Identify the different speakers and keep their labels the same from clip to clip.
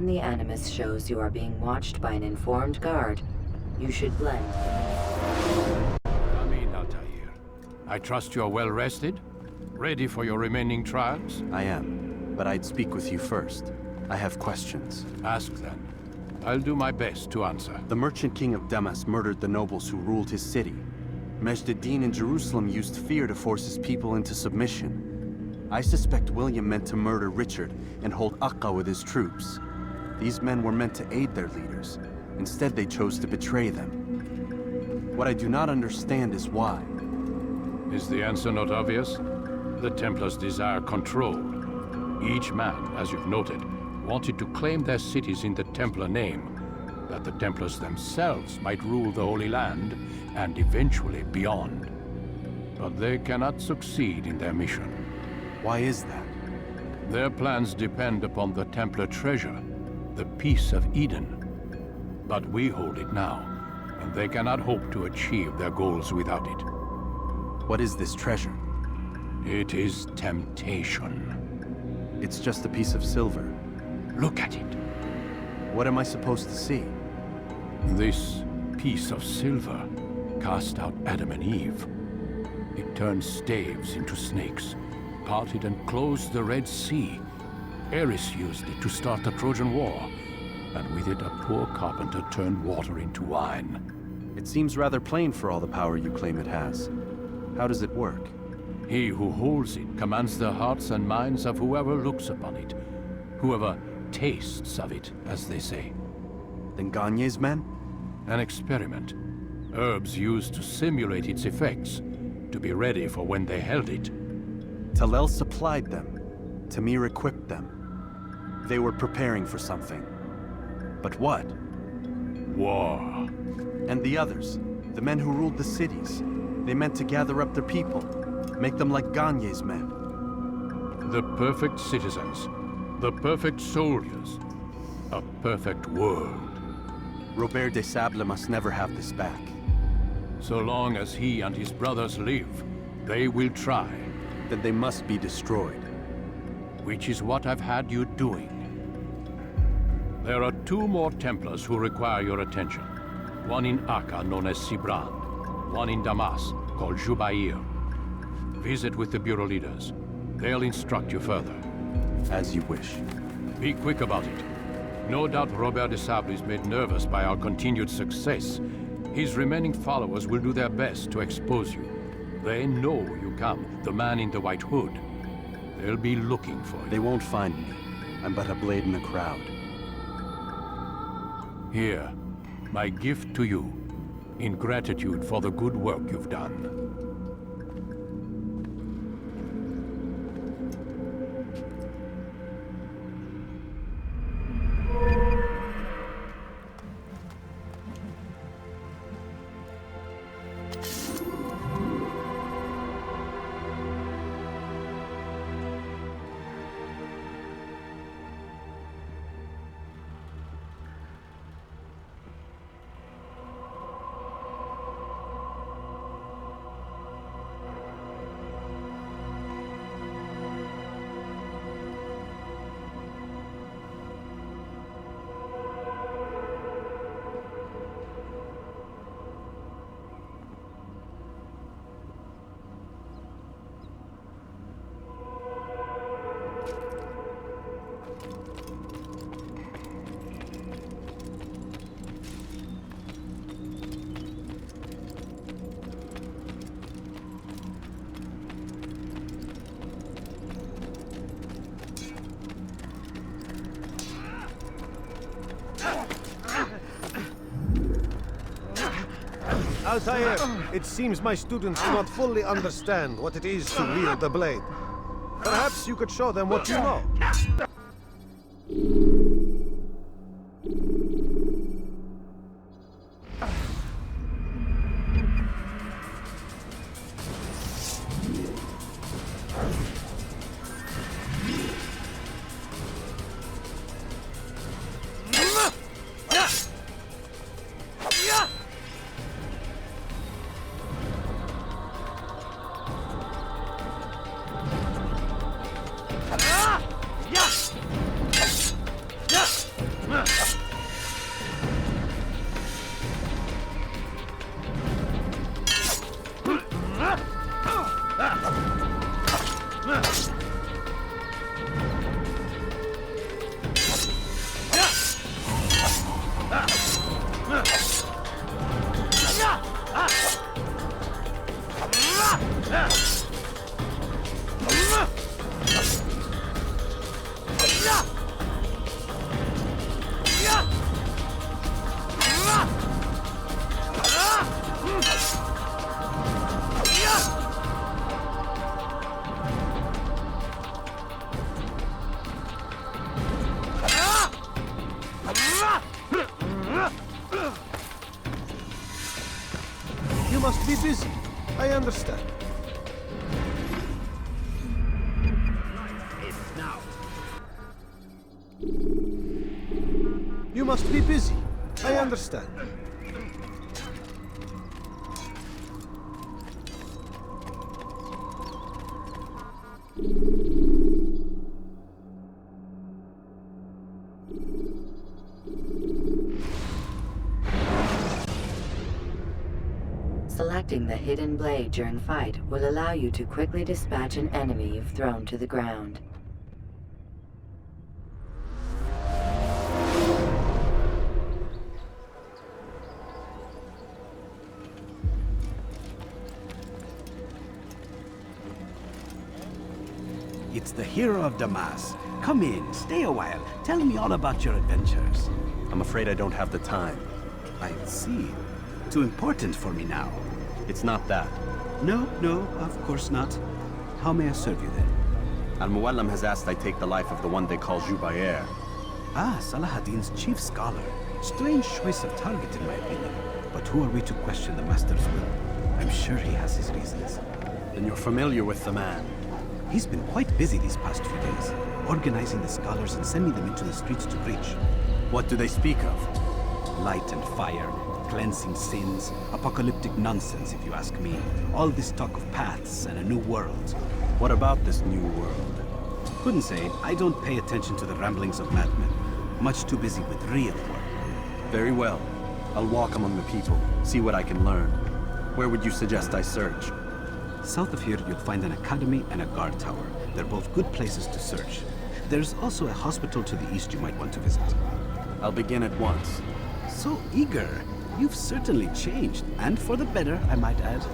Speaker 1: When the Animus shows you are being watched by an informed guard, you should blend.
Speaker 2: Come in, Altair. I trust you're well rested? Ready for your remaining trials?
Speaker 3: I am, but I'd speak with you first. I have questions.
Speaker 2: Ask then. I'll do my best to answer.
Speaker 3: The merchant king of Damas murdered the nobles who ruled his city. Majd-ad-Din in Jerusalem used fear to force his people into submission. I suspect William meant to murder Richard and hold Akka with his troops. These men were meant to aid their leaders. Instead, they chose to betray them. What I do not understand is why.
Speaker 2: Is the answer not obvious? The Templars desire control. Each man, as you've noted, wanted to claim their cities in the Templar name, that the Templars themselves might rule the Holy Land, and eventually beyond. But they cannot succeed in their mission.
Speaker 3: Why is that?
Speaker 2: Their plans depend upon the Templar treasure, the Peace of Eden. But we hold it now, and they cannot hope to achieve their goals without it.
Speaker 3: What is this treasure?
Speaker 2: It is temptation.
Speaker 3: It's just a piece of silver.
Speaker 2: Look at it.
Speaker 3: What am I supposed to see?
Speaker 2: This piece of silver cast out Adam and Eve. It turned staves into snakes, parted and closed the Red Sea. Eris used it to start the Trojan War, and with it a poor carpenter turned water into wine.
Speaker 3: It seems rather plain for all the power you claim it has. How does it work?
Speaker 2: He who holds it commands the hearts and minds of whoever looks upon it, whoever tastes of it, as they say.
Speaker 3: Then Gagne's men?
Speaker 2: An experiment. Herbs used to simulate its effects, to be ready for when they held it.
Speaker 3: Talel supplied them. Tamir equipped them. They were preparing for something. But what?
Speaker 2: War.
Speaker 3: And the others, the men who ruled the cities, they meant to gather up their people, make them like Gagne's men.
Speaker 2: The perfect citizens, the perfect soldiers, a perfect world.
Speaker 3: Robert de Sablé must never have this back.
Speaker 2: So long as he and his brothers live, they will try.
Speaker 3: Then they must be destroyed.
Speaker 2: Which is what I've had you doing. There are 2 more Templars who require your attention. One in Akka, known as Sibrand. One in Damas, called Jubair. Visit with the Bureau leaders. They'll instruct you further.
Speaker 3: As you wish.
Speaker 2: Be quick about it. No doubt Robert de Sablé is made nervous by our continued success. His remaining followers will do their best to expose you. They know you come, the man in the white hood. They'll be looking for you.
Speaker 3: They won't find me. I'm but a blade in the crowd.
Speaker 2: Here, my gift to you, in gratitude for the good work you've done.
Speaker 4: Altair, it seems my students do not fully understand what it is to wield the blade. Perhaps you could show them what you know. You must be busy. I understand. You must be busy. I understand.
Speaker 1: Selecting the hidden blade during fight will allow you to quickly dispatch an enemy you've thrown to the ground.
Speaker 5: It's the hero of Damas. Come in, stay a while. Tell me all about your adventures.
Speaker 3: I'm afraid I don't have the time.
Speaker 5: I see. Too important for me now.
Speaker 3: It's not that.
Speaker 5: No, of course not. How may I serve you then?
Speaker 3: Mualim has asked I take the life of the one they call Jubair.
Speaker 5: Ah, Salahadin's chief scholar. Strange choice of target in my opinion. But who are we to question the Master's will? I'm sure he has his reasons.
Speaker 3: Then you're familiar with the man.
Speaker 5: He's been quite busy these past few days, organizing the scholars and sending them into the streets to preach.
Speaker 3: What do they speak of?
Speaker 5: Light and fire, cleansing sins, apocalyptic nonsense if you ask me. All this talk of paths and a new world.
Speaker 3: What about this new world?
Speaker 5: Couldn't say. I don't pay attention to the ramblings of madmen. Much too busy with real work.
Speaker 3: Very well. I'll walk among the people, see what I can learn. Where would you suggest I search?
Speaker 5: South of here, you'll find an academy and a guard tower. They're both good places to search. There's also a hospital to the east you might want to visit.
Speaker 3: I'll begin at once.
Speaker 5: So eager. You've certainly changed, and for the better, I might add.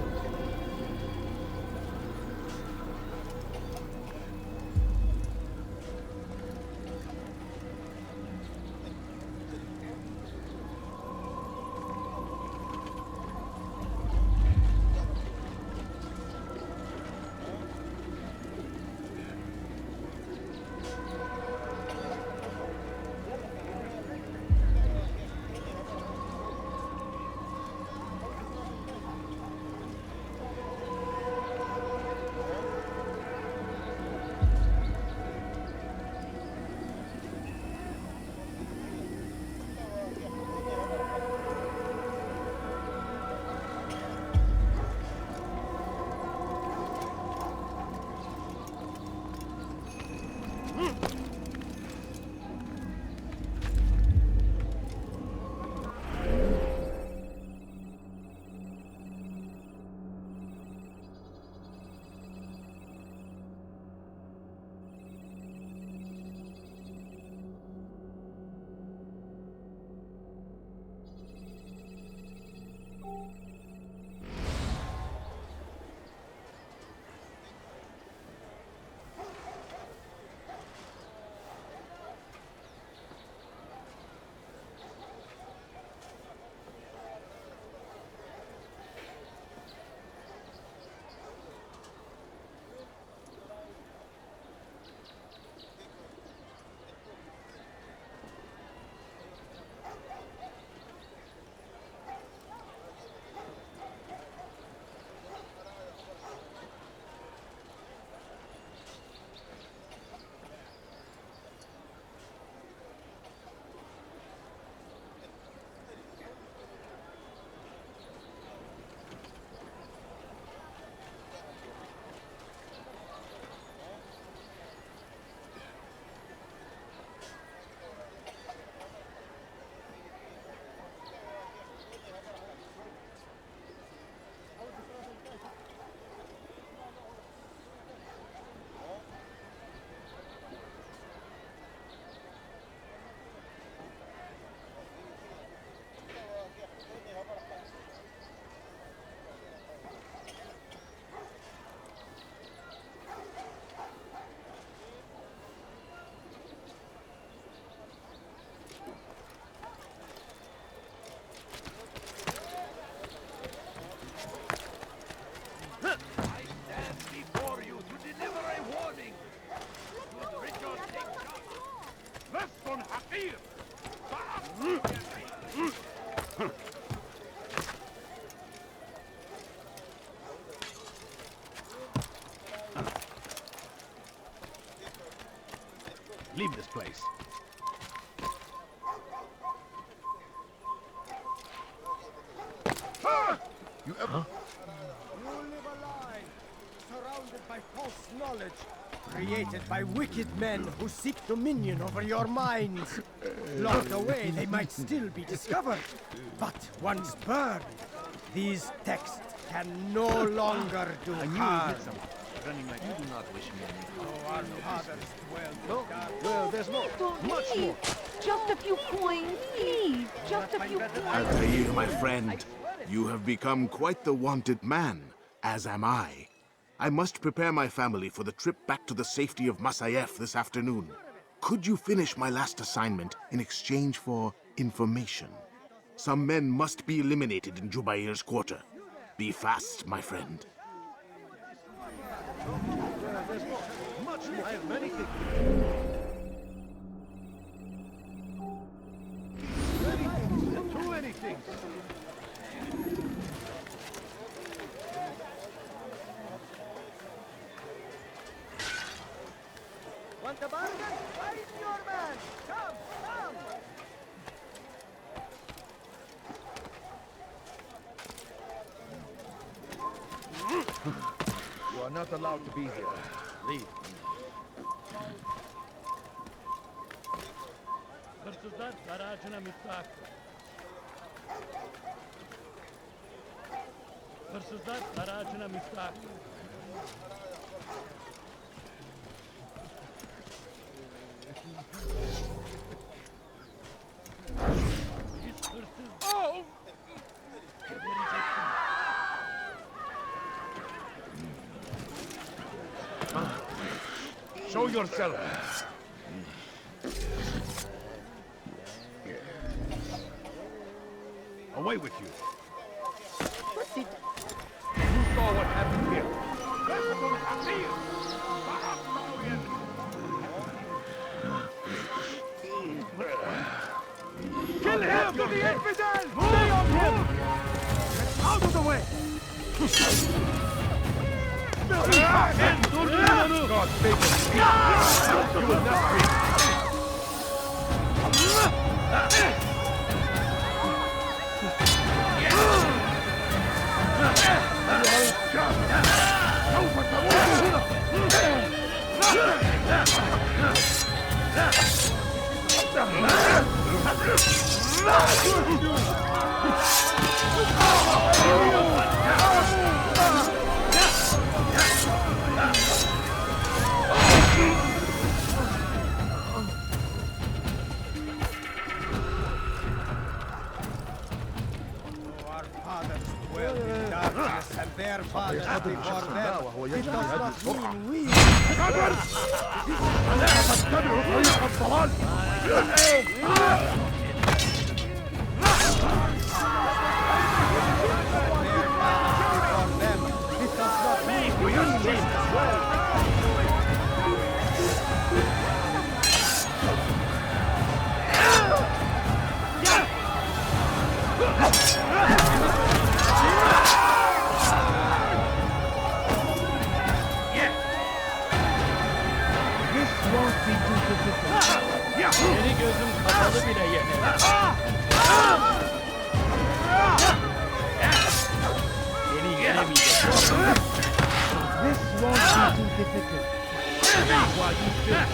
Speaker 6: Leave this place.
Speaker 4: You live a lie, surrounded by false knowledge, created by wicked men who seek dominion over your minds. Locked away, they might still be discovered, but once burned, these texts can no longer do harm.
Speaker 6: Running like you do not wish me any.
Speaker 4: Oh, our fathers dwell.
Speaker 7: No? Well, there's more. Much more.
Speaker 8: Just a few coins, please. Just a few coins.
Speaker 9: Altaïr, my friend, you have become quite the wanted man, as am I. I must prepare my family for the trip back to the safety of Masyaf this afternoon. Could you finish my last assignment in exchange for information? Some men must be eliminated in Jubair's quarter. Be fast, my friend.
Speaker 4: There's more. Much more. I have many things. Many things. Too many things. Want a bargain? Find your man. Come, come.
Speaker 7: You are not allowed to be here. Leave.
Speaker 10: Hırsızlar garajına müstahak. Hırsızlar garajına müstahak. Hiç hırsız.
Speaker 7: Show yourself.
Speaker 6: Away with you.
Speaker 7: You saw what happened here.
Speaker 4: Kill him! To the infidel! Stay on him! Out of the way!
Speaker 7: God save us. You will not be.
Speaker 4: And their fathers before them. It does not mean we.
Speaker 10: Yeni gözüm kapalı bile yener. Beni yenemeyecek.
Speaker 4: This won't be too difficult.
Speaker 10: While you still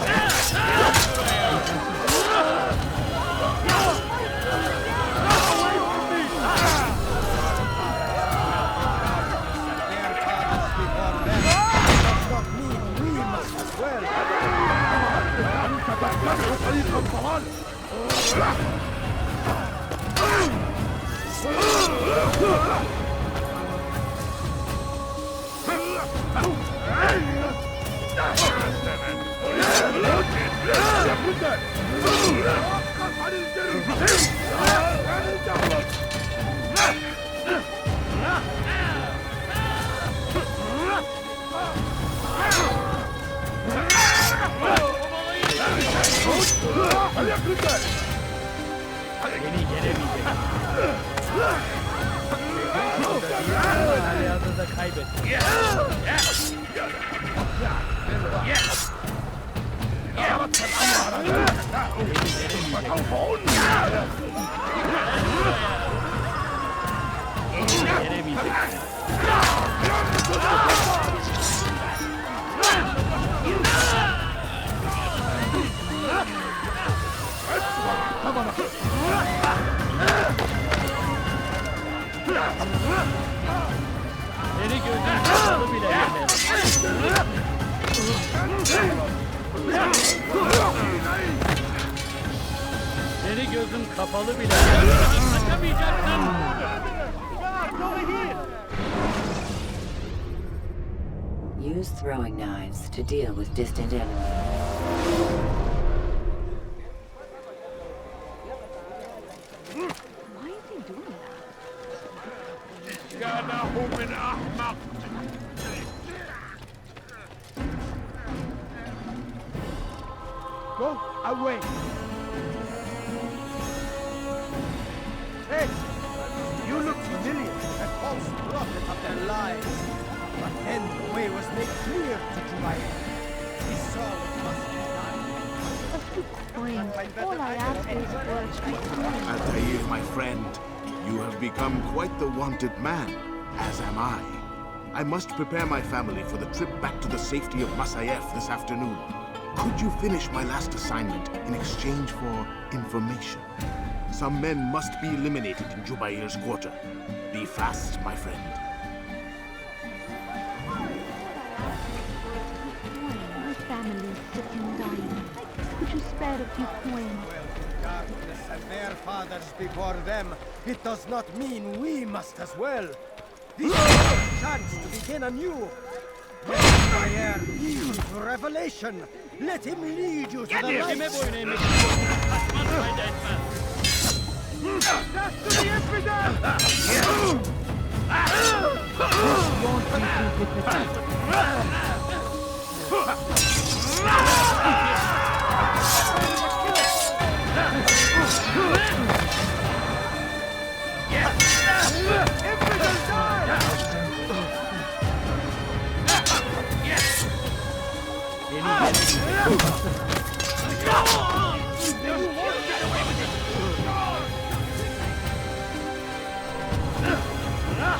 Speaker 10: beni yenemeyecek. Hayatını da kaybettim. Beni gözüm kapalı bile yener. Beni gözüm kapalı bile yener. Kaçamayacaksın.
Speaker 1: Use throwing knives to deal with distant enemies.
Speaker 8: Why is he doing that?
Speaker 4: Go away. Hey, you look familiar, a false prophet of their lies. But then the way was made clear to Jubair. He saw what must be done.
Speaker 8: A few coins. All I ask is for a few coins.
Speaker 9: Altaïr, my friend, you have become quite the wanted man, as am I. I must prepare my family for the trip back to the safety of Masyaf this afternoon. Could you finish my last assignment in exchange for information? Some men must be eliminated in Jubair's quarter. Be fast, my friend.
Speaker 8: My family is sick and dying. Could you spare a few coins?
Speaker 4: Darkness and their fathers before them, it does not mean we must as well. This is our chance to begin anew. Let Jubair lead you to revelation. Let him lead you to the light.
Speaker 10: Kime boyun eğmek istiyorsun? Kaçmaz fayda etmez.
Speaker 4: That's to the infidel!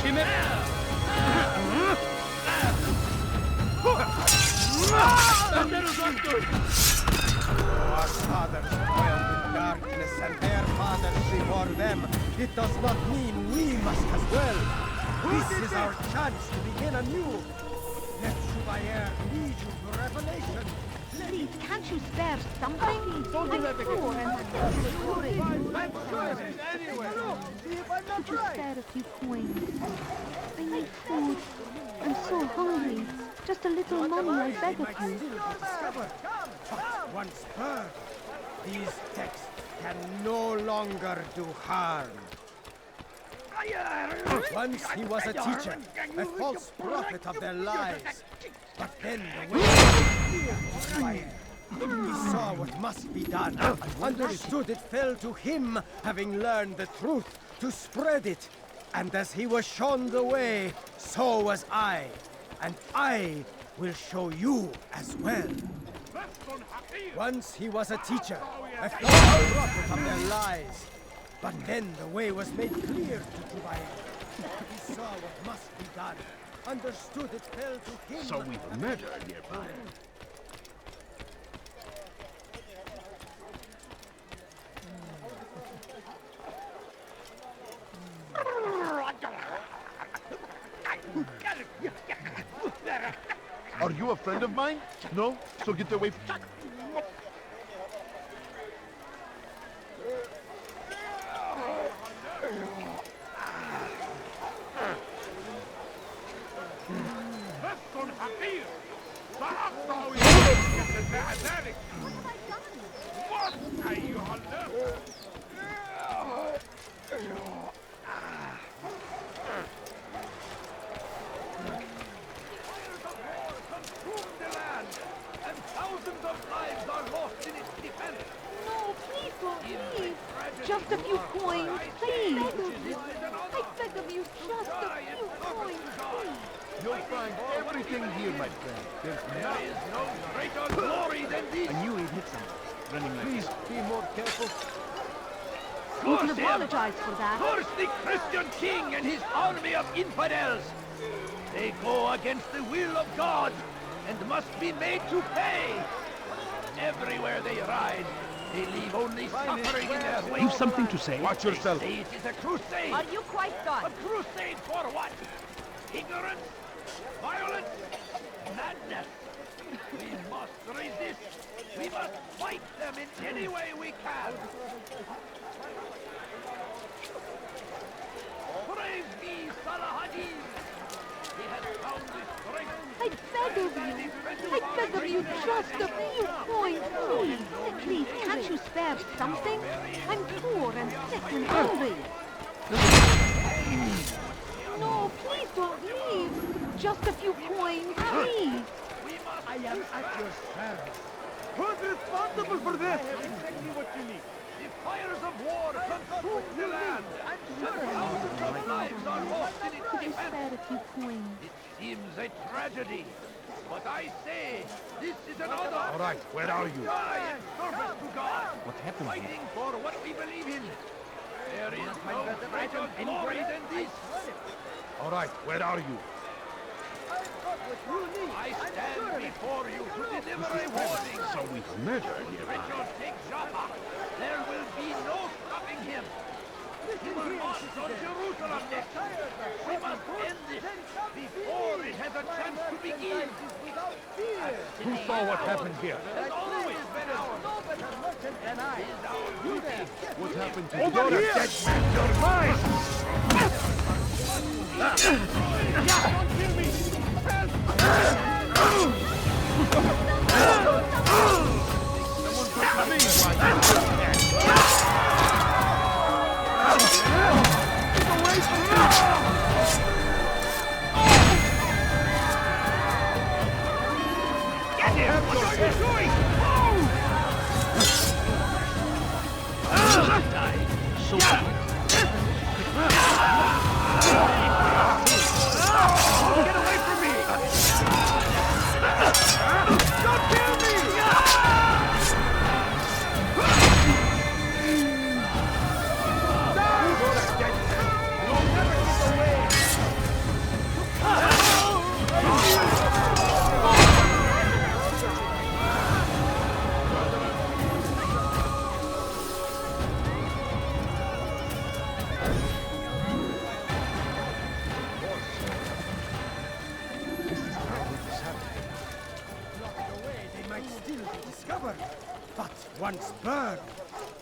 Speaker 10: Kime? Benden uzak dur.
Speaker 4: Our fathers toiled in darkness and their fathers before them. It does not mean we must as well. This is our chance to begin anew. Let Jubair lead you to revelation.
Speaker 8: Please, can't you spare something? I'm poor and I'm hungry. Could you spare a few coins? I need food. I'm so hungry. Just a little money, I beg of you.
Speaker 4: But once heard, these texts can no longer do harm. Once he was a teacher, a false prophet of their lies. But then the way was clear to Jubair. He saw what must be done, understood it fell to him, having learned the truth, to spread it. And as he was shown the way, so was I. And I will show you as well. Once he was a teacher, a false prophet of their lies. But then the way was made clear to Jubair. He saw what must be done, understood it fell to him.
Speaker 6: So we've a murder nearby. Are you a friend of mine? No? So get away from...
Speaker 8: Just a few coins, please. I beg of you, just a few coins, please.
Speaker 6: You'll find everything here, my friend. There's
Speaker 10: There is no greater glory than this.
Speaker 5: I knew he'd hit something. Running like
Speaker 6: Please be more careful.
Speaker 8: You can
Speaker 10: Curse him!
Speaker 8: apologize for that.
Speaker 10: Curse the Christian king and his army of infidels! They go against the will of God and must be made to pay. Everywhere they ride, they leave only suffering in their wake.
Speaker 5: You've something to say?
Speaker 6: Watch yourself.
Speaker 10: They say it is a crusade.
Speaker 8: Are you quite done?
Speaker 10: A crusade for what? Ignorance? Violence? Madness? We must resist. We must fight them in any way we can. Praise be Salahadin. He has found the strength.
Speaker 8: I beg of you just a few coins, please. Please, can't you spare something? I'm poor and sick and hungry. No, please don't leave. Just a few coins, please.
Speaker 4: I am at your service. Who's responsible for this? I have exactly what you need.
Speaker 10: The fires of war consume the land. Thousands of lives are lost in its
Speaker 8: Could you
Speaker 10: defense.
Speaker 8: spare a few coins?
Speaker 10: It seems a tragedy. But I say, this is an honor.
Speaker 6: All right, where are you?
Speaker 10: Die in service to God.
Speaker 5: What happened here?
Speaker 10: Fighting for what we believe in. There is no greater glory than this.
Speaker 6: All right, where are you?
Speaker 10: I stand before you to deliver a warning.
Speaker 6: So we've murdered nearby.
Speaker 10: Richard takes Jaffa. There will be no stopping him. He will march on Jerusalem next. We must end this before it has a chance to begin.
Speaker 6: Who saw what happened here?
Speaker 10: Has always been ours. It is our duty.
Speaker 6: What happened to your dead man? You're mine!
Speaker 10: Don't kill me! Help!
Speaker 6: Someone took me while you were dead. Get away from me!
Speaker 10: Get him! What are you doing?
Speaker 5: So
Speaker 10: Get away from me!
Speaker 6: Don't kill me!
Speaker 4: But once burned,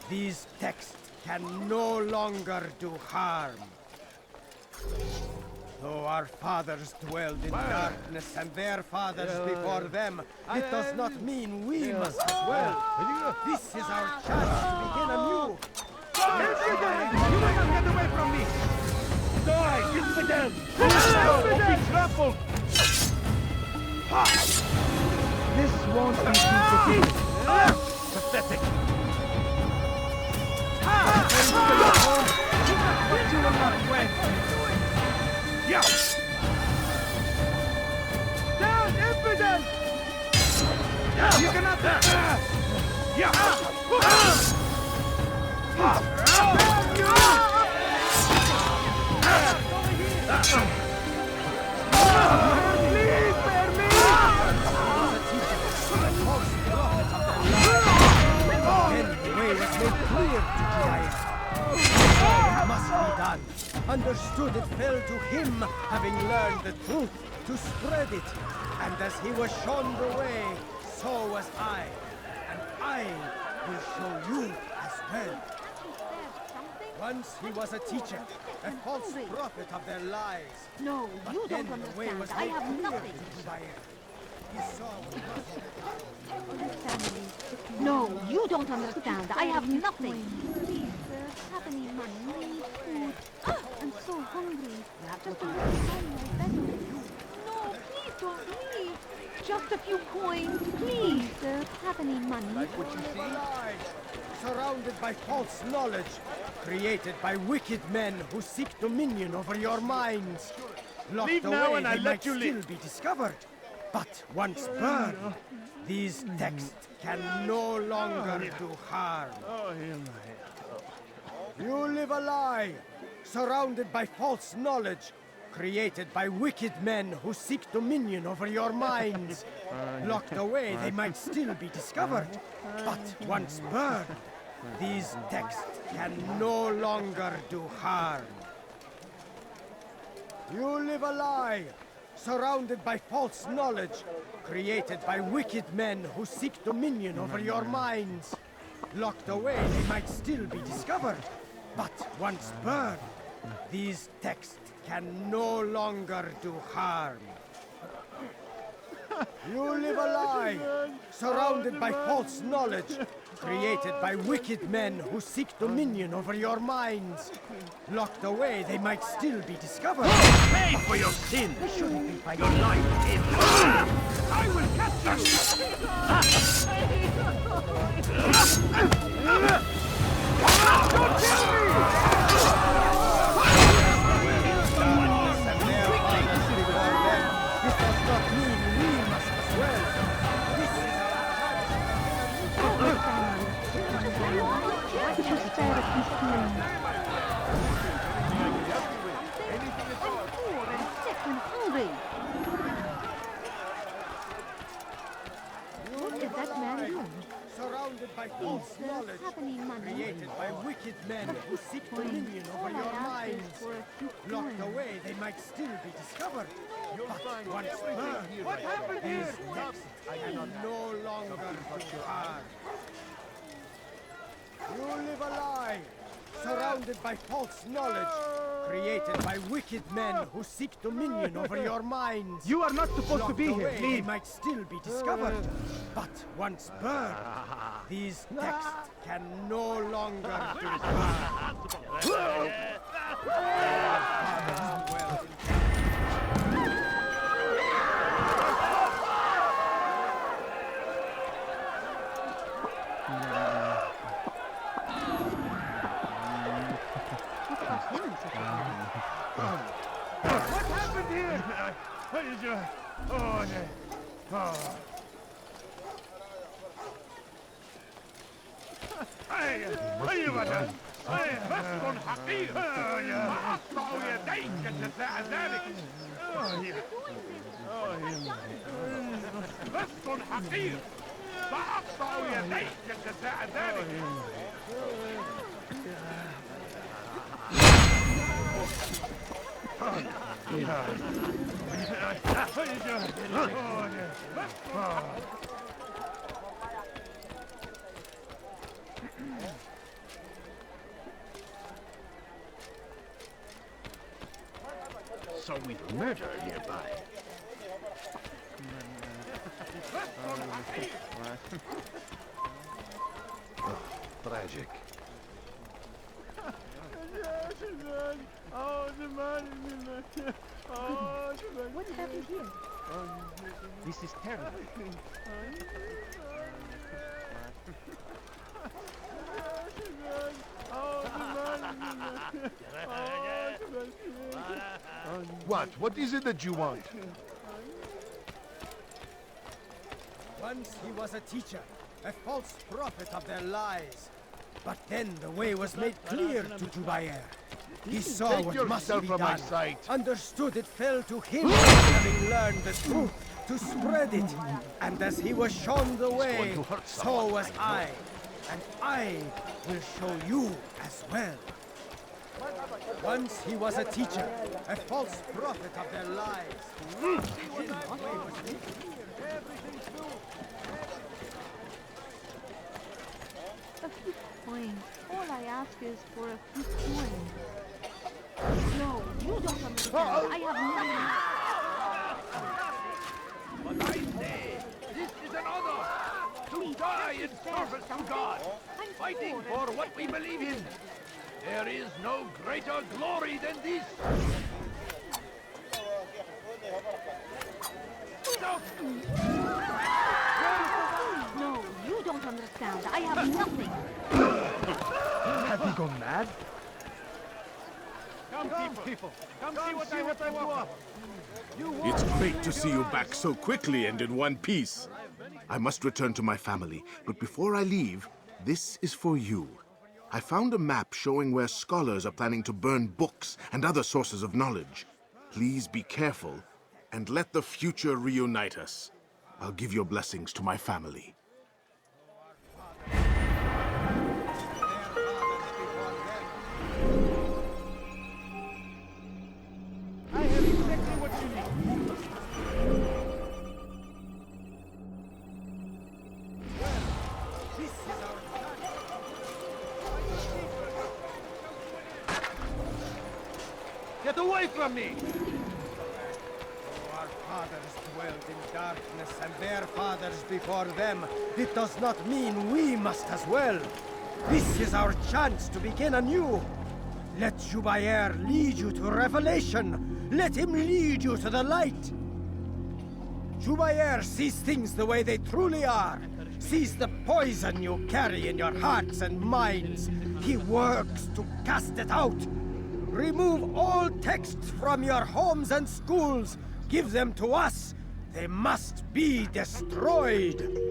Speaker 4: these texts can no longer do harm. Though our fathers dwelled in darkness and their fathers before them, it does not mean we must as well. This is our chance to begin anew.
Speaker 6: You will not get away from me! Die, infidel! Infidel! Be trampled! This won't be too pathetic. But you will not win. Yeah. Down, infidel! You cannot. Yeah. Please spare me!
Speaker 4: Then the way was made clear to Jediah. It must be done. Understood it fell to him, having learned the truth, to spread it. And as he was shown the way, so was I. And I will show you as well. Once he was a teacher, a false prophet of their lies.
Speaker 8: No, you
Speaker 4: Then
Speaker 8: don't
Speaker 4: the way was
Speaker 8: understand. I
Speaker 4: made
Speaker 8: have
Speaker 4: clear
Speaker 8: nothing.
Speaker 4: to Jediah. He saw what must
Speaker 8: No, you don't understand. I have nothing. Please, sir, have any money, food? I'm so hungry. Just a little time, I beg of you. No, please don't leave. Just a few coins, please, sir. Have any money?
Speaker 4: what you see? Surrounded by false knowledge, created by wicked men who seek dominion over your minds. Locked
Speaker 6: Leave
Speaker 4: away,
Speaker 6: now and I
Speaker 4: they
Speaker 6: let
Speaker 4: might
Speaker 6: you
Speaker 4: still
Speaker 6: live.
Speaker 4: be discovered. But once burned, these texts can no longer do harm. You live a lie, surrounded by false knowledge, created by wicked men who seek dominion over your minds. Locked away, they might still be discovered. But once burned, these texts can no longer do harm. You live a lie, surrounded by false knowledge, created by wicked men who seek dominion over your minds. Locked away, they might still be discovered. But once burned, these texts can no longer do harm. You live a lie, surrounded by false knowledge, created by wicked men who seek dominion over your minds. Locked away, they might still be discovered.
Speaker 6: Pay for your sin! Your life is I will catch you! Don't kill me!
Speaker 4: This does not mean we must as well. This is
Speaker 8: What did that man do?
Speaker 4: surrounded by false knowledge, created by wicked men who seek dominion over your minds. Locked away, they might still be discovered. But once burned,
Speaker 6: What happened here?
Speaker 4: these texts can no longer do harm. You live a lie, surrounded by false knowledge, created by wicked men who seek dominion over your minds.
Speaker 6: You are not supposed to be
Speaker 4: Locked
Speaker 6: here.
Speaker 4: away, they
Speaker 6: Leave.
Speaker 4: might still be discovered. But once burned, these texts can no longer do harm.
Speaker 6: What happened here? What is your... Oh, no. Oh. أيوة ده بس حقير أقطع يديك جزاء ذلك بس حقير سأقطع يديك جزاء ذلك So we've murder nearby. Oh, tragic.
Speaker 8: What happened here?
Speaker 6: This is terrible.
Speaker 7: What? What is it that you want?
Speaker 4: Once he was a teacher, a false prophet of their lies. But then the way was made clear to Jubair. He saw
Speaker 7: Take
Speaker 4: what must
Speaker 7: yourself
Speaker 4: be
Speaker 7: from my
Speaker 4: done,
Speaker 7: sight.
Speaker 4: understood it fell to him, having learned the truth, to spread it. And as he was shown the way,
Speaker 7: going to hurt
Speaker 4: so
Speaker 7: someone,
Speaker 4: was
Speaker 7: I
Speaker 4: I. And I will show you as well. Once he was a teacher, a false prophet of their lies. Then the way was made clear, everything through.
Speaker 8: A few coins. All I ask is for a few coins. No, you don't understand. I have nothing.
Speaker 10: But I say, this is an honor to die in service to God, fighting for what we believe in. There is no greater glory than this.
Speaker 8: No, you don't understand. I have nothing.
Speaker 6: Have you gone mad? Come, people. Come see what I have to offer.
Speaker 9: It's great to see you back so quickly and in one piece. I must return to my family, but before I leave, this is for you. I found a map showing where scholars are planning to burn books and other sources of knowledge. Please be careful, and let the future reunite us. I'll give your blessings to my family.
Speaker 6: I have exactly what you need.
Speaker 4: This is our
Speaker 6: Get away from me!
Speaker 4: Our fathers dwelled in darkness, and their fathers before them. It does not mean we must as well. This is our chance to begin anew. Let Jubair lead you to revelation. Let him lead you to the light. Jubair sees things the way they truly are. Sees the poison you carry in your hearts and minds. He works to cast it out. Remove all texts from your homes and schools. Give them to us. They must be destroyed.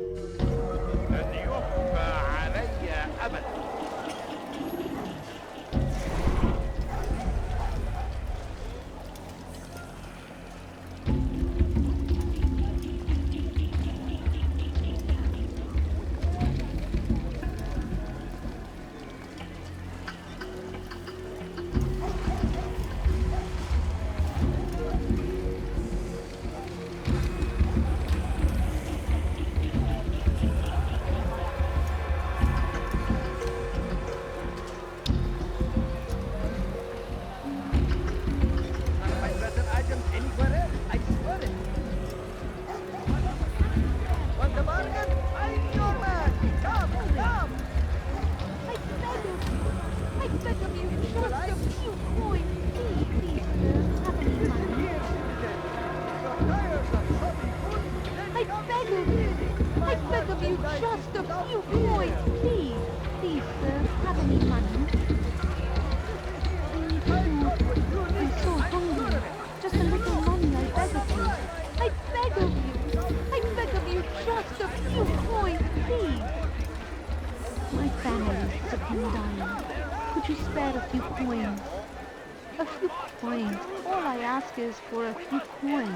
Speaker 8: Is for a few coins.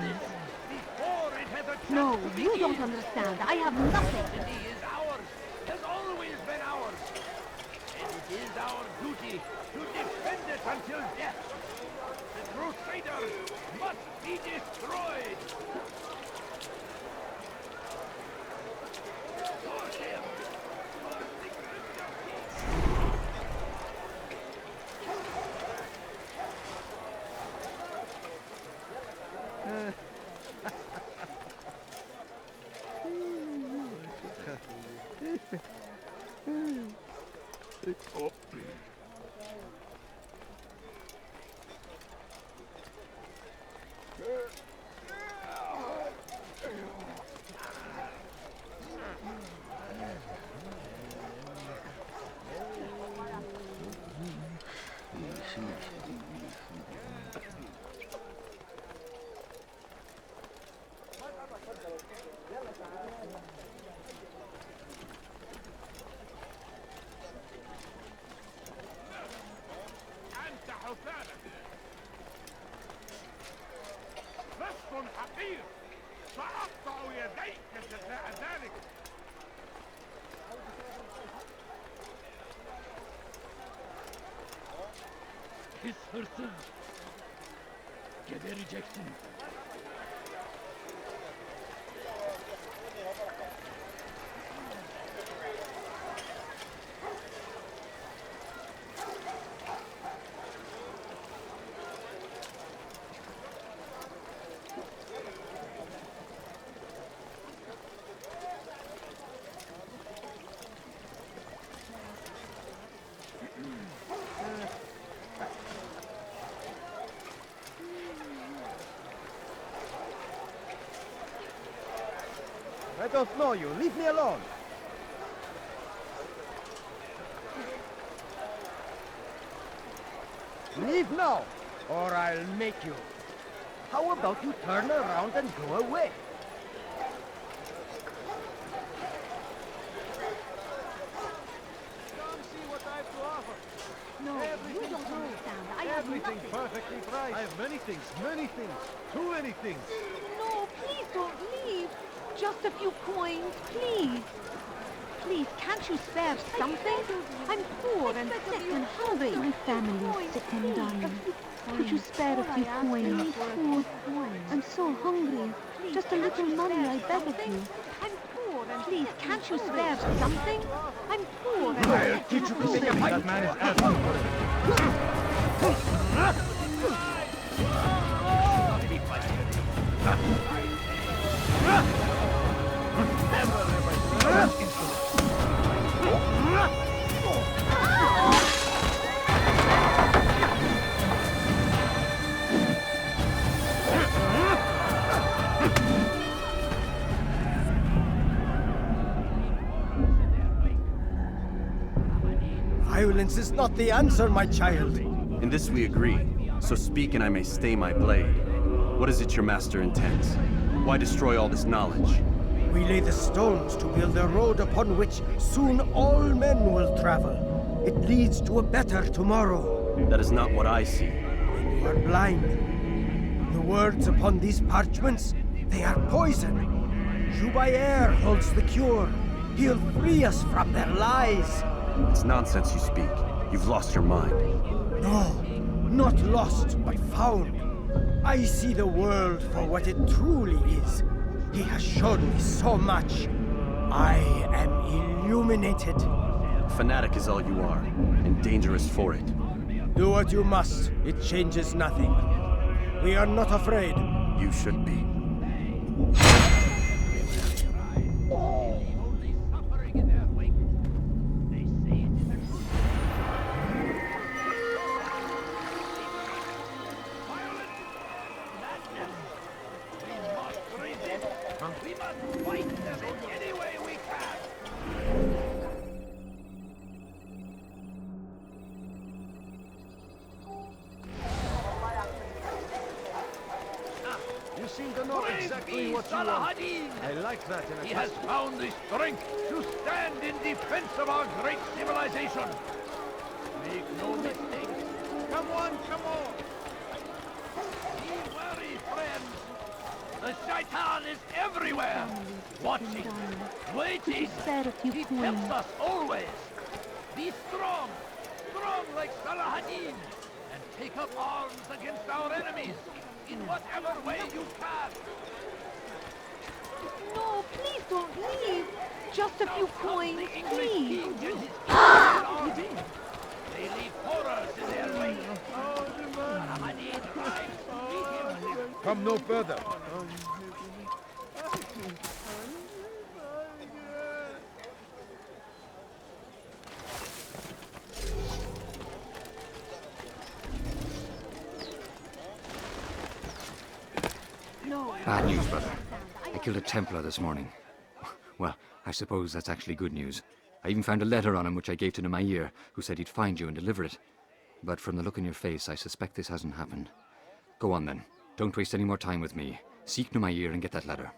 Speaker 8: No, you don't understand. I have nothing.
Speaker 10: It is ours, has always been ours. And it is our duty to defend it until death. The Crusaders must be destroyed. His hırsız. Gebereceksin.
Speaker 6: I don't know you. Leave me alone. Leave now.
Speaker 4: or I'll make you. How about you turn around and go away?
Speaker 6: Come see what I have to offer.
Speaker 8: No, you don't understand. I have
Speaker 6: Everything
Speaker 8: nothing.
Speaker 6: perfectly priced. I have many things, too many things.
Speaker 8: No, please don't leave. Just a few coins, please. Please, can't you spare something? I'm poor and sick and hungry. My family's sick and dying. Could you spare a few coins? Food. I'm so hungry. Just a little money, I beg of you. I'm poor and please, can't you spare something? I'm poor and
Speaker 6: I'll teach you to think of that man is asking for it.
Speaker 4: Violence is not the answer, my child.
Speaker 3: In this we agree, so speak and I may stay my blade. What is it your master intends? Why destroy all this knowledge?
Speaker 4: We lay the stones to build a road upon which soon all men will travel. It leads to a better tomorrow.
Speaker 3: That is not what I see.
Speaker 4: Then you are blind. The words upon these parchments, they are poison. Jubair holds the cure. He'll free us from their lies.
Speaker 3: It's nonsense you speak. You've lost your mind.
Speaker 4: No, not lost, but found. I see the world for what it truly is. He has shown me so much. I am illuminated.
Speaker 3: Fanatic is all you are, and dangerous for it.
Speaker 4: Do what you must. It changes nothing. We are not afraid.
Speaker 3: You should be.
Speaker 6: I like that in a
Speaker 10: He has found the strength to stand in defense of our great civilization. Make no mistake.
Speaker 6: Come on, come on!
Speaker 10: Be wary, friends. The shaitan is everywhere. Watching, waiting. He tempts us always. Be strong, strong like Salahadin, and take up arms against our enemies in whatever way you can.
Speaker 8: No, please don't leave. Just a few coins, please.
Speaker 10: They leave horrors in their wake. Salahadin rides to meet him.
Speaker 6: Come no further.
Speaker 11: Bad news, brother. I killed a Templar this morning. Well, I suppose that's actually good news. I even found a letter on him which I gave to Namair, who said he'd find you and deliver it. But from the look in your face, I suspect this hasn't happened. Go on then. Don't waste any more time with me. Seek Namair and get that letter.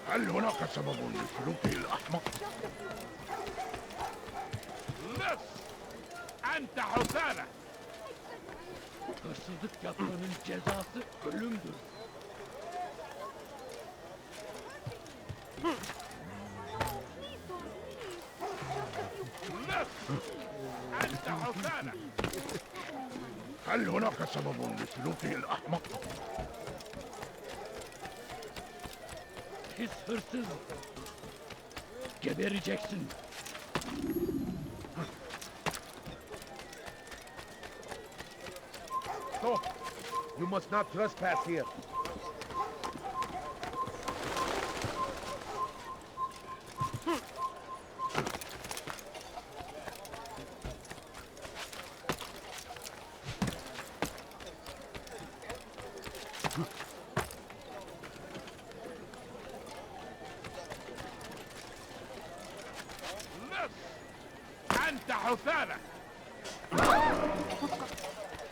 Speaker 9: هل هناك سبب لسلوكه الأحمق؟
Speaker 10: This! أنت حسانة! Hırsızlık yapmanın cezası ölümdür.
Speaker 9: أنت حسانة! هل هناك سبب لسلوكه الأحمق؟
Speaker 10: Pis hırsız! Gebereceksin!
Speaker 6: Stop! You must not trespass here.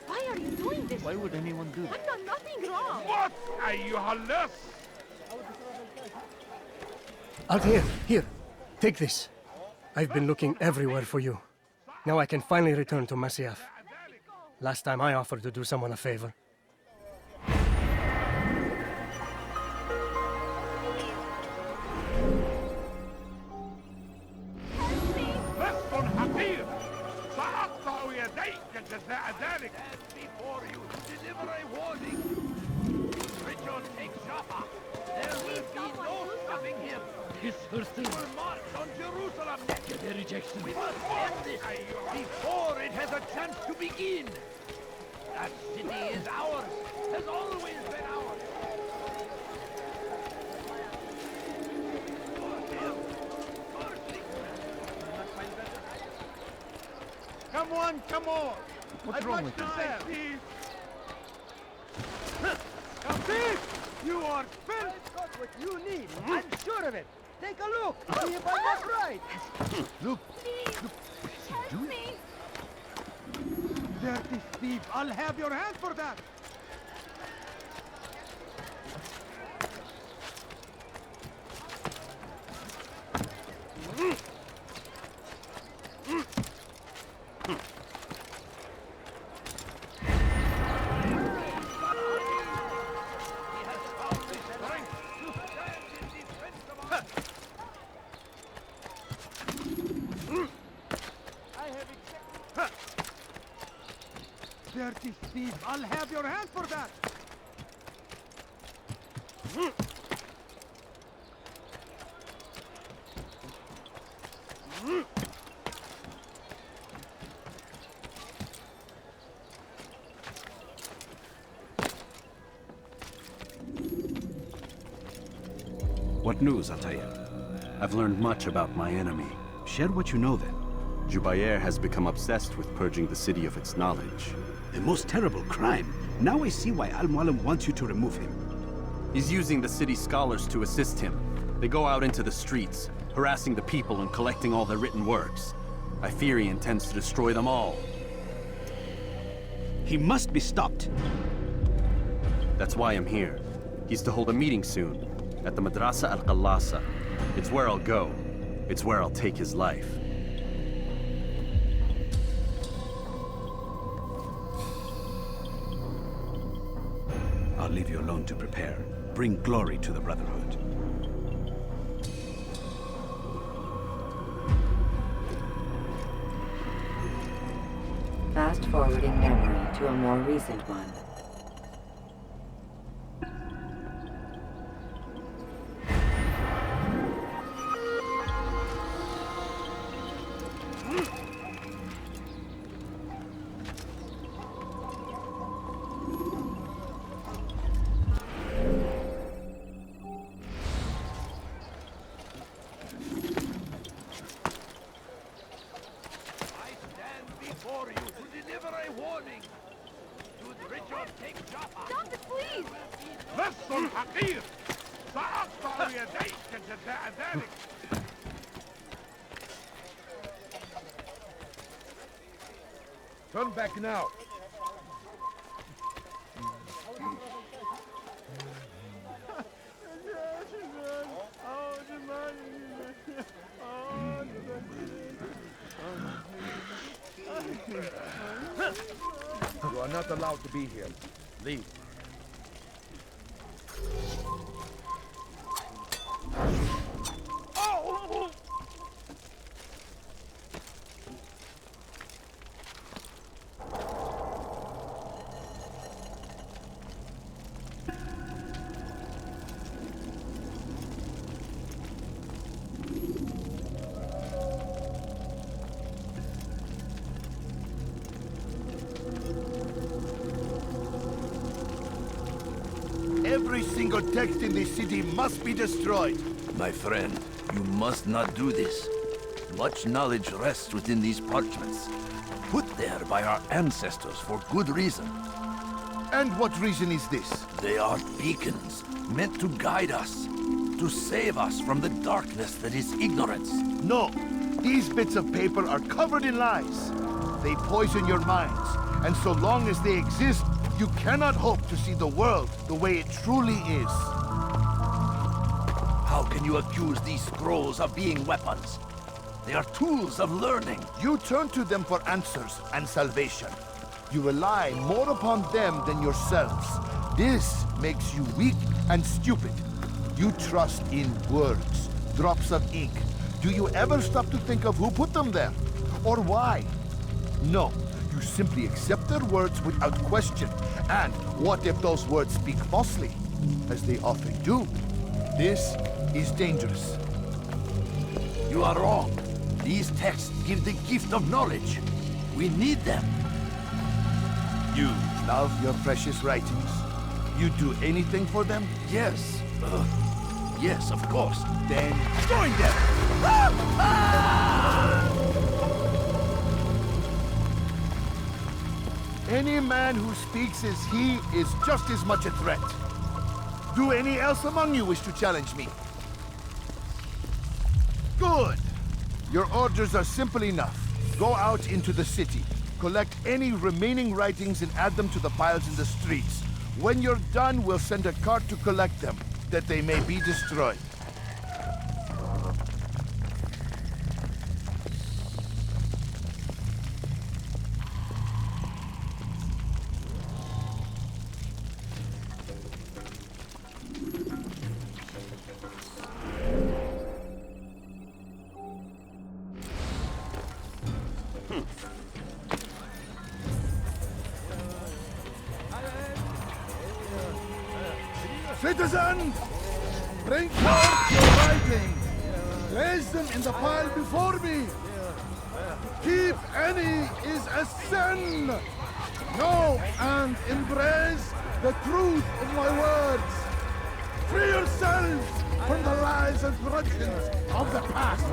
Speaker 8: Why are you doing this?
Speaker 10: Why would anyone do that?
Speaker 8: I've done nothing wrong.
Speaker 6: What أيها اللص?
Speaker 4: Altair, here. Take this. I've been looking everywhere for you. Now I can finally return to Masyaf. Last time I offered to do someone a favor.
Speaker 6: لص حقير سأقطع يديك جزاء ذلك.
Speaker 10: And before you deliver a warning. Richard takes Jaffa. There will be no stopping him. His first thing will march on Jerusalem next. The rejection. We must end this before it has a chance to begin. That city is ours. Has always been ours.
Speaker 6: Come on, come on.
Speaker 10: What's wrong with
Speaker 6: this?
Speaker 10: him?
Speaker 6: Thief! You are spent.
Speaker 4: Got what you need. I'm sure of it. Take a look. See if I'm not right.
Speaker 6: Look,
Speaker 8: Help me!
Speaker 6: dirty thief. I'll have your hand for that. Dirty thief. I'll have your hand for that.
Speaker 5: What news, Altair?
Speaker 3: I've learned much about my enemy.
Speaker 5: Share what you know then.
Speaker 3: Jubair has become obsessed with purging the city of its knowledge.
Speaker 5: The most terrible crime. Now I see why Mualim wants you to remove him.
Speaker 3: He's using the city scholars to assist him. They go out into the streets, harassing the people and collecting all their written works. I fear he intends to destroy them all.
Speaker 5: He must be stopped.
Speaker 3: That's why I'm here. He's to hold a meeting soon, at the Madrasa al-Qallasa. It's where I'll go. It's where I'll take his life.
Speaker 5: I'll leave you alone to prepare. Bring glory to the Brotherhood.
Speaker 1: Fast-forwarding memory to a more recent one.
Speaker 8: Stop it, please!
Speaker 6: لص حقير سأقطع يديك جزاء ذلك. Turn back now. You are not allowed to be here. Leave.
Speaker 9: Every single text in this city must be destroyed.
Speaker 10: My friend, you must not do this. Much knowledge rests within these parchments, put there by our ancestors for good reason.
Speaker 9: And what reason is this?
Speaker 10: They are beacons, meant to guide us, to save us from the darkness that is ignorance.
Speaker 9: No,
Speaker 6: These bits of paper are covered in lies. They poison your minds, and so long as they exist, you cannot hope to see the world the way it truly is.
Speaker 10: How can you accuse these scrolls of being weapons? They are tools of learning.
Speaker 6: You turn to them for answers and salvation. You rely more upon them than yourselves. This makes you weak and stupid. You trust in words, drops of ink. Do you ever stop to think of who put them there? Or why? No, you simply accept their words without question. And what if those words speak falsely? As they often do. This is dangerous.
Speaker 10: You are wrong. These texts give the gift of knowledge. We need them.
Speaker 6: You love your precious writings. You do anything for them?
Speaker 10: Yes. Yes, of course.
Speaker 6: Then join them! Any man who speaks as he is just as much a threat. Do any else among you wish to challenge me? Good. Your orders are simple enough. Go out into the city. Collect any remaining writings and add them to the piles in the streets. When you're done, we'll send a cart to collect them, that they may be destroyed.
Speaker 7: Citizen, bring forth your writing. Place them in the pile before me. Keep any is a sin. Know and embrace the truth of my words. Free yourselves from the lies and traditions of the past.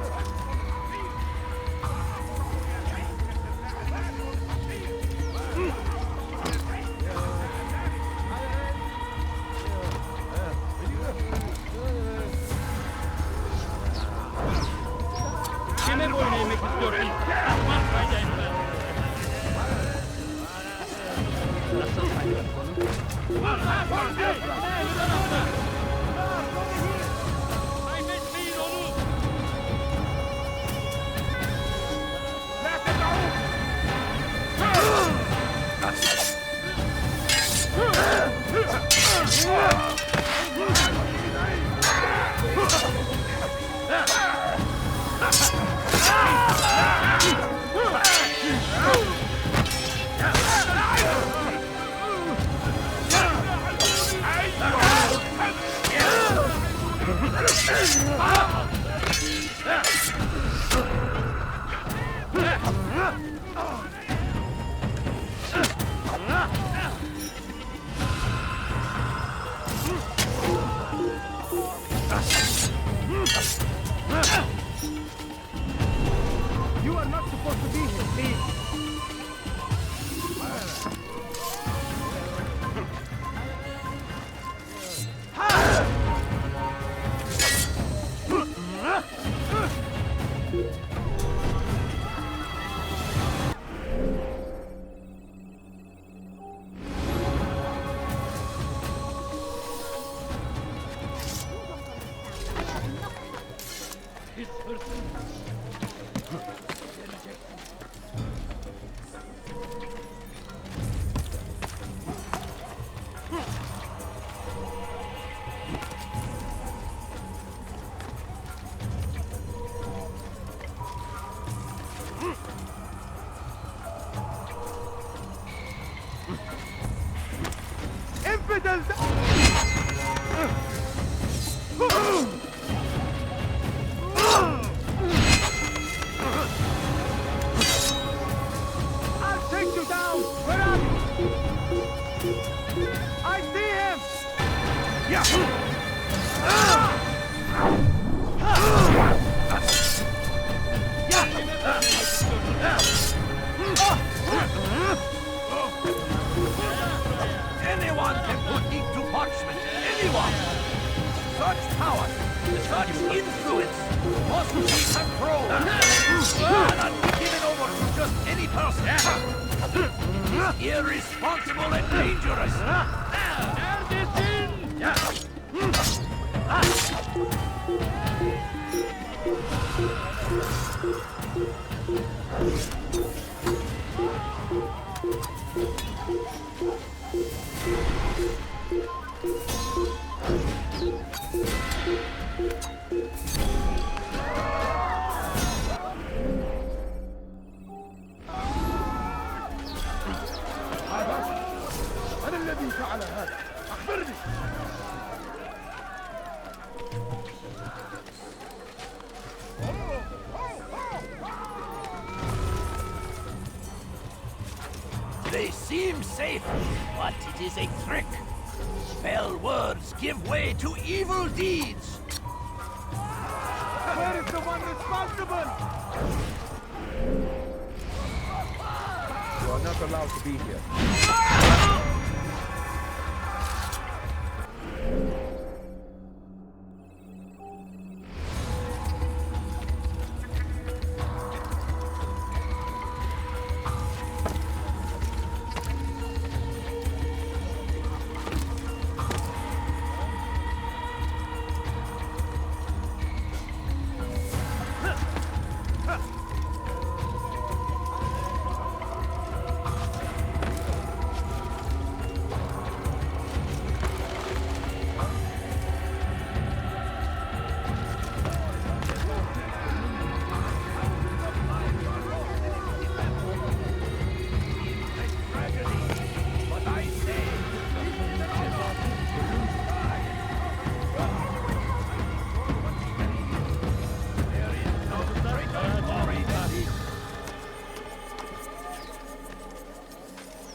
Speaker 4: You are not supposed to be here, please.
Speaker 7: Infidels!
Speaker 4: I'll take you down! Where are you? I see him!
Speaker 10: Anyone can put ink to parchment. Anyone! Such power Such influence must be controlled. Cannot be given over to just any person. It's irresponsible and dangerous.
Speaker 7: من الذي فعل هذا؟ أخبرني!
Speaker 10: They seem safe, but it is a trick. Fell words give way to evil deeds.
Speaker 7: Where is the one responsible? You are not allowed to be here.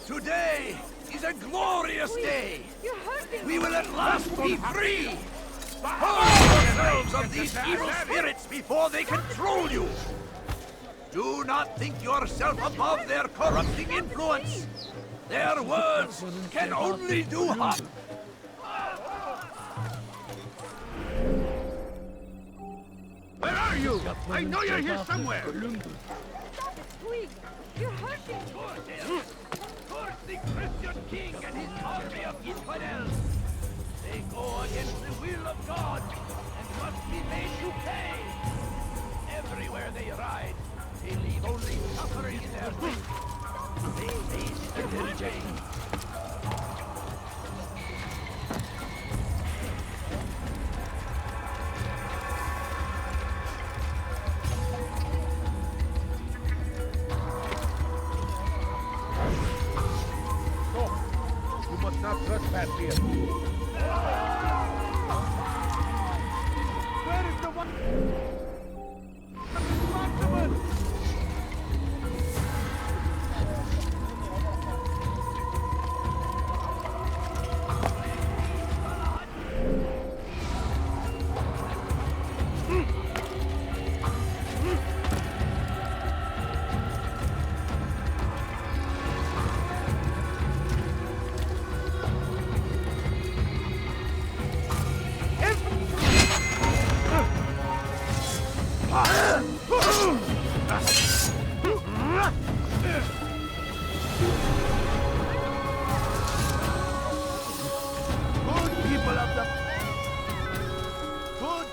Speaker 10: Today is a glorious day.
Speaker 8: You're hurting
Speaker 10: We will at last be free. Purge yourselves of these evil spirits before they control you. Do not think yourself above their corrupting influence. Their words can only do harm.
Speaker 7: Where are you? I know you're here somewhere.
Speaker 8: Stop it, quick! You're hurting!
Speaker 10: Towards the Christian king and his army of infidels. They go against the will of God and must be made to pay. Everywhere they ride, they leave only suffering in their wake. They face the diligence.
Speaker 7: You must not trespass here. Where is the one responsible?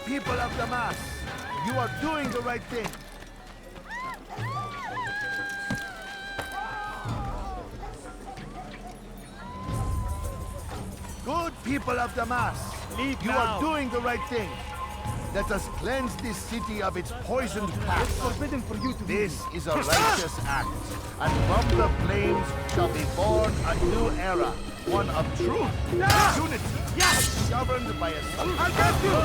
Speaker 6: People of the mass, you are doing the right thing. Good people of the mass, you are doing the right thing. Let us cleanse this city of its poisoned past.
Speaker 7: It's forbidden for you to
Speaker 6: This is a righteous act, and from the flames shall be born a new era, one of truth and unity, governed by a I'll get you!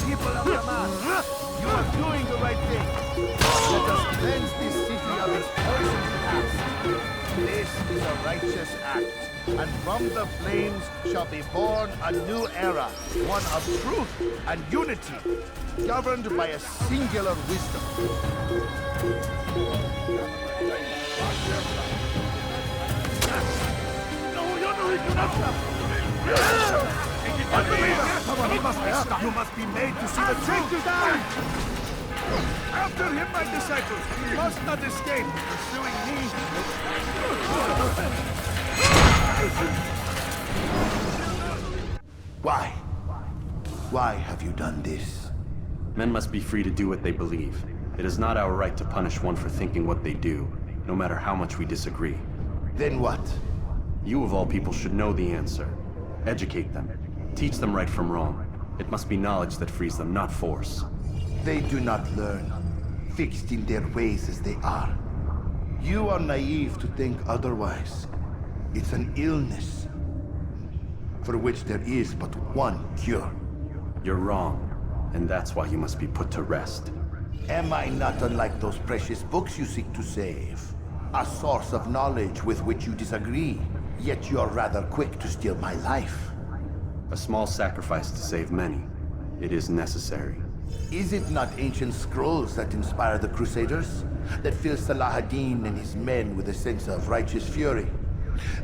Speaker 6: People of the mass, you are doing the right thing. Let us cleanse this city of its poisoned past. This is a righteous act, and from the flames shall be born a new era, one of truth and unity, governed by a singular wisdom. No, you do not stop.
Speaker 9: You must be made to see the truth. After him, my disciples. He must not escape. Pursuing me.
Speaker 6: Why? Why have you done this?
Speaker 3: Men must be free to do what they believe. It is not our right to punish one for thinking what they do, no matter how much we disagree.
Speaker 6: Then what?
Speaker 3: You of all people should know the answer. Educate them. Teach them right from wrong. It must be knowledge that frees them, not force.
Speaker 6: They do not learn, fixed in their ways as they are. You are naive to think otherwise. It's an illness, for which there is but one cure.
Speaker 3: You're wrong, and that's why you must be put to rest.
Speaker 6: Am I not unlike those precious books you seek to save? A source of knowledge with which you disagree, yet you are rather quick to steal my life.
Speaker 3: A small sacrifice to save many. It is necessary.
Speaker 6: Is it not ancient scrolls that inspire the Crusaders? That fill Salah ad-Din and his men with a sense of righteous fury?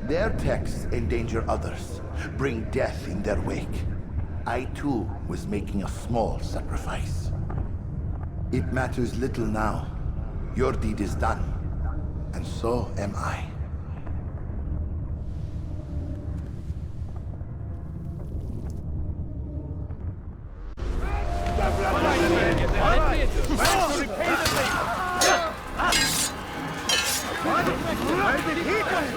Speaker 6: Their texts endanger others, bring death in their wake. I too was making a small sacrifice. It matters little now. Your deed is done, and so am I.
Speaker 10: Where did he come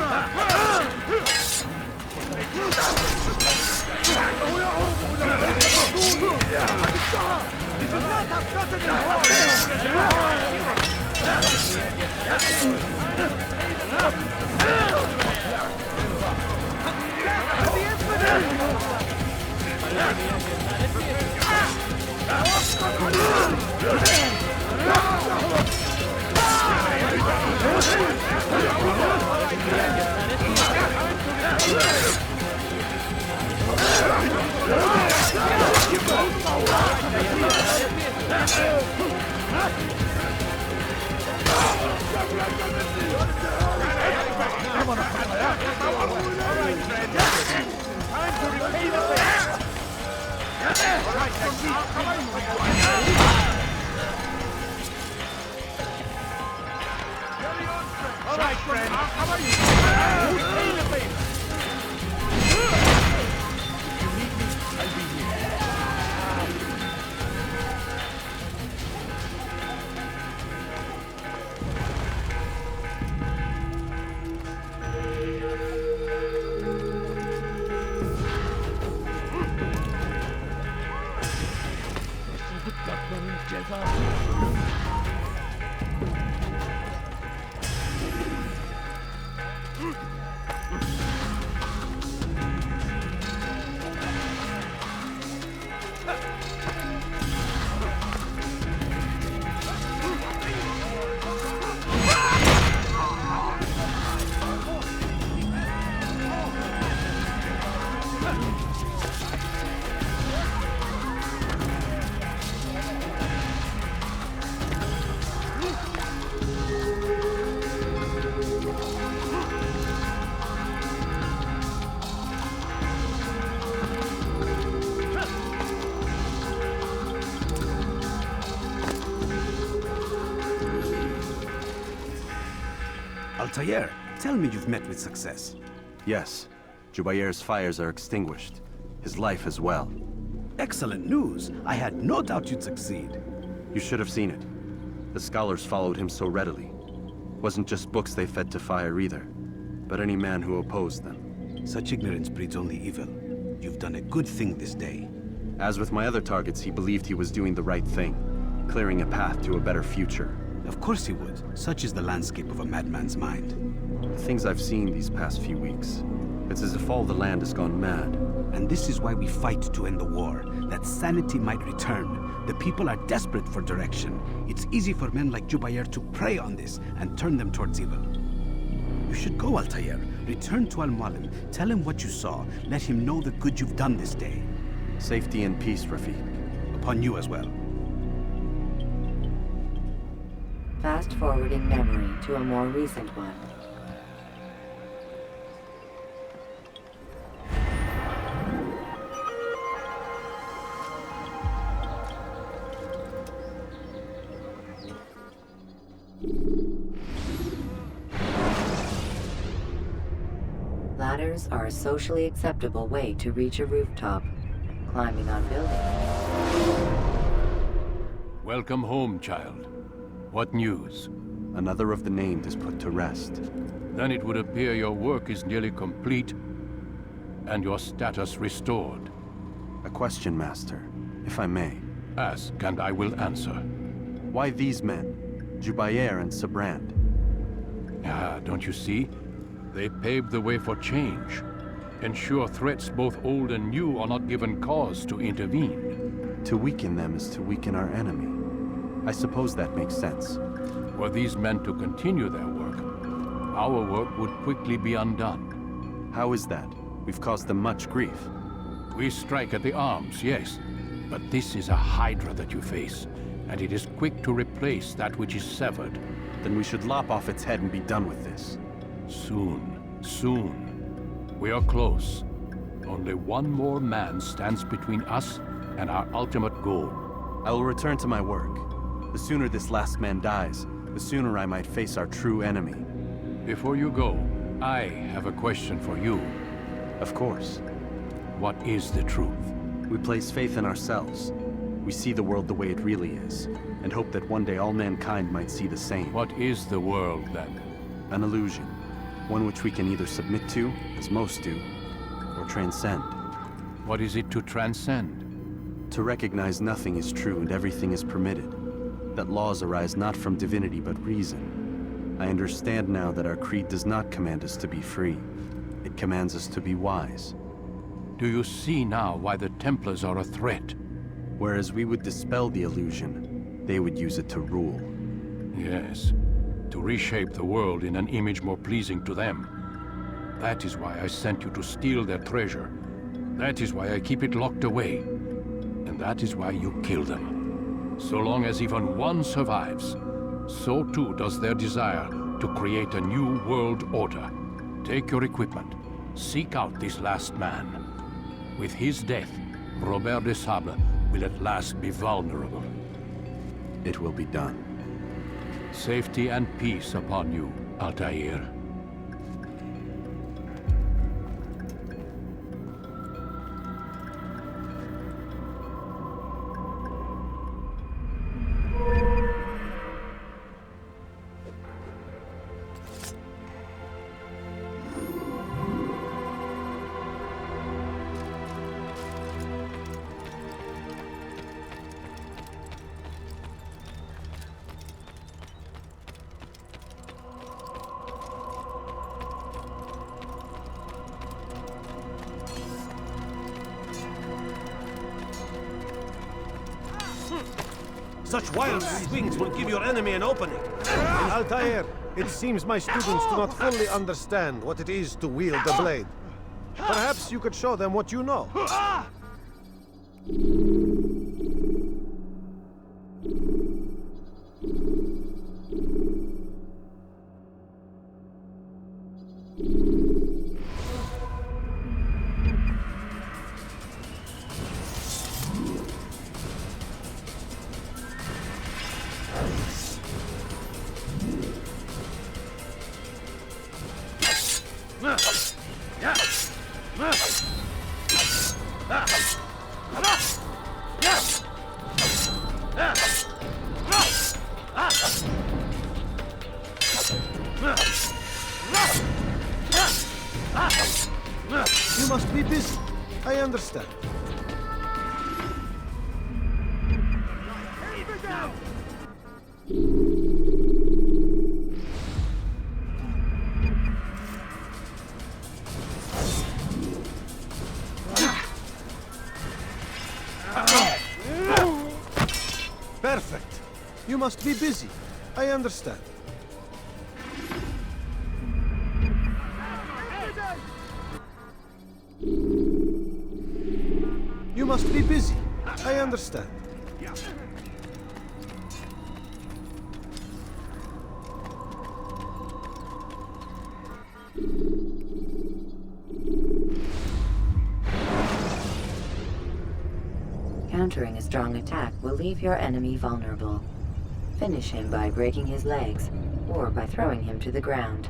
Speaker 5: Altair, tell me you've met with success.
Speaker 3: Yes. Jubayr's fires are extinguished. His life as well.
Speaker 5: Excellent news. I had no doubt you'd succeed.
Speaker 3: You should have seen it. The scholars followed him so readily. Wasn't just books they fed to fire either, but any man who opposed them.
Speaker 5: Such ignorance breeds only evil. You've done a good thing this day.
Speaker 3: As with my other targets, he believed he was doing the right thing, clearing a path to a better future.
Speaker 5: Of course he would. Such is the landscape of a madman's mind.
Speaker 3: The things I've seen these past few weeks, it's as if all the land has gone mad.
Speaker 5: And this is why we fight to end the war, that sanity might return. The people are desperate for direction. It's easy for men like Jubayr to prey on this and turn them towards evil. You should go, Altair. Return to Mualim. Tell him what you saw. Let him know the good you've done this day.
Speaker 3: Safety and peace, Rafiq.
Speaker 5: Upon you as well.
Speaker 1: Fast-forwarding memory to a more recent one. ladders are a socially acceptable way to reach a rooftop. Climbing on buildings.
Speaker 2: Welcome home, child. What news?
Speaker 3: Another of the named is put to rest.
Speaker 2: Then it would appear your work is nearly complete, and your status restored.
Speaker 3: A question, Master, if I may.
Speaker 2: Ask, and I will answer.
Speaker 3: Why these men, Jubayer and Sabrand?
Speaker 2: Ah, don't you see? They paved the way for change. Ensure threats both old and new are not given cause to intervene.
Speaker 3: To weaken them is to weaken our enemy. I suppose that makes sense.
Speaker 2: Were these men to continue their work, our work would quickly be undone.
Speaker 3: How is that? We've caused them much grief.
Speaker 2: We strike at the arms, yes. But this is a hydra that you face, and it is quick to replace that which is severed.
Speaker 3: Then we should lop off its head and be done with this.
Speaker 2: Soon, soon. We are close. Only one more man stands between us and our ultimate goal.
Speaker 3: I will return to my work. The sooner this last man dies, the sooner I might face our true enemy.
Speaker 2: Before you go, I have a question for you.
Speaker 3: Of course.
Speaker 2: What is the truth?
Speaker 3: We place faith in ourselves. We see the world the way it really is, and hope that one day all mankind might see the same.
Speaker 2: What is the world, then?
Speaker 3: An illusion. One which we can either submit to, as most do, or transcend.
Speaker 2: What is it to transcend?
Speaker 3: To recognize nothing is true and everything is permitted. That laws arise not from divinity but reason. I understand now that our creed does not command us to be free. It commands us to be wise.
Speaker 2: Do you see now why the Templars are a threat?
Speaker 3: Whereas we would dispel the illusion, they would use it to rule.
Speaker 2: Yes. To reshape the world in an image more pleasing to them. That is why I sent you to steal their treasure. That is why I keep it locked away. And that is why you kill them. So long as even one survives, so too does their desire to create a new world order. Take your equipment. Seek out this last man. With his death, Robert de Sablé will at last be vulnerable.
Speaker 3: It will be done.
Speaker 2: Safety and peace upon you, Altair.
Speaker 12: Such wild swings will give your enemy an opening. Altair, it seems my students do not fully understand what it is to wield the blade. Perhaps you could show them what you know. You must be busy. I understand. Perfect. You must be busy. I understand. You must be busy. I understand.
Speaker 1: Countering a strong attack will leave your enemy vulnerable. Finish him by breaking his legs, or by throwing him to the ground.